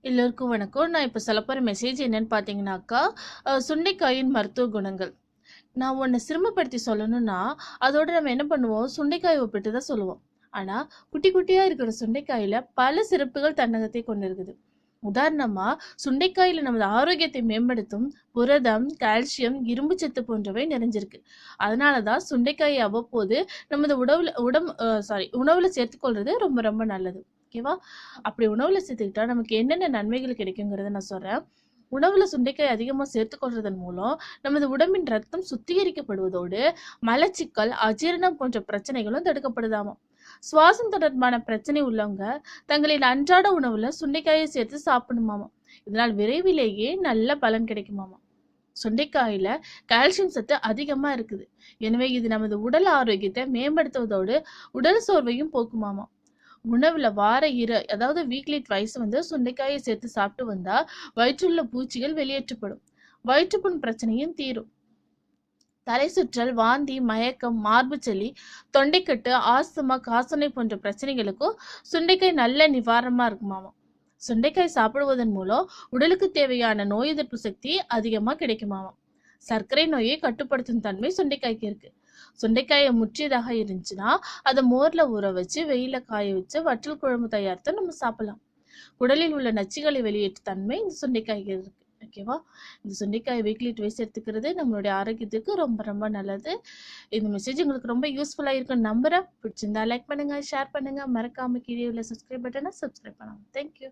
எல்லோருக்கும் வணக்கம். நான் இப்ப சொல்லப்போற மெசேஜ் என்னன்னு பார்த்தீங்கன்னாக்கா, சுண்டைக்காயின் மருத்துவ குணங்கள். நான் ஒண்ண சிரமப்படுத்தி சொல்லணும்னா, அதோட நம்ம என்ன பண்ணுவோம், சுண்டைக்காய ஒப்பிட்டு தான் சொல்லுவோம். ஆனா, குட்டி குட்டியா இருக்கிற சுண்டைக்காயில பல சிறப்புகள் தன்னகத்தை கொண்டிருக்குது. உதாரணமா, சுண்டைக்காயில நமது ஆரோக்கியத்தை மேம்படுத்தும் புரதம், கால்சியம், இரும்புச்சத்து போன்றவை நிறைஞ்சிருக்கு. அதனால தான் சுண்டைக்காயை அவ்வப்போது நமது உடவுல உடம் அ சாரி உணவுல சேர்த்துக்கொள்றது ரொம்ப ரொம்ப நல்லது. ஓகேவா? அப்படி உணவுல சேர்த்துக்கிட்டா நமக்கு என்னென்ன நன்மைகள் கிடைக்குங்கிறத நான் சொல்றேன். உணவுல சுண்டைக்காய் அதிகமா சேர்த்துக்கொள்றதன் மூலம் நமது உடம்பின் ரத்தம் சுத்திகரிக்கப்படுவதோடு மலச்சிக்கல், அஜீரணம் போன்ற பிரச்சனைகளும் தடுக்கப்படுதாமா. சுவாசம் தொடர்பான பிரச்சனை உள்ளவங்க தங்களின் அன்றாட உணவுல சுண்டைக்காயை சேர்த்து சாப்பிடணுமாமா. இதனால் விரைவிலேயே நல்ல பலன் கிடைக்குமாமா. சுண்டைக்காயில கால்சியம் சத்து அதிகமா இருக்குது. எனவே இது நமது உடல் ஆரோக்கியத்தை மேம்படுத்துவதோடு உடல் சோர்வையும் போக்குமாமா. உணவுல அதாவது வீக்லி ட்வைஸ் சுண்டைக்காயை சேர்த்து சாப்பிட்டு வந்தா வயிற்றுள்ள பூச்சிகள் வெளியேற்றப்படும். வயிற்றுப்புண் பிரச்சனையும் தீரும். தலை சுற்றல், வாந்தி, மயக்கம், மார்புச்சளி, தொண்டைக்கட்டு, ஆஸ்துமா, காசநோய் போன்ற பிரச்சனைகளுக்கும் சுண்டைக்காய் நல்ல நிவாரணமா இருக்குமாமா. சுண்டைக்காய் சாப்பிடுவதன் மூலம் உடலுக்கு தேவையான நோய் எதிர்ப்பு சக்தி அதிகமா கிடைக்குமாமா. சர்க்கரை நோயை கட்டுப்படுத்தும் தன்மை சுண்டைக்காய்க்கு இருக்கு. சுண்டைக்காயை முற்றியதாக இருந்துச்சுன்னா அதை மோர்ல ஊற வச்சு வெயில காய வச்சு வற்றல் குழம்பு தயாரித்து நம்ம சாப்பிடலாம். உடலில் உள்ள நச்சுகளை வெளியேற்ற தன்மை இந்த சுண்டைக்காய்க்கு இருக்கு. ஓகேவா? இந்த சுண்டைக்காய் வீக்லி ட்வைஸ் எடுத்துக்கிறது நம்மளுடைய ஆரோக்கியத்துக்கு ரொம்ப ரொம்ப நல்லது. இந்த மெசேஜ் உங்களுக்கு ரொம்ப யூஸ்ஃபுல்லா இருக்குன்னு நம்புறேன். பிடிச்சிருந்தா லைக் பண்ணுங்க, ஷேர் பண்ணுங்க, மறக்காம கீழே உள்ள சப்ஸ்கிரைப் பட்டனை சப்ஸ்கிரைப் பண்ணுங்க. தேங்க்யூ.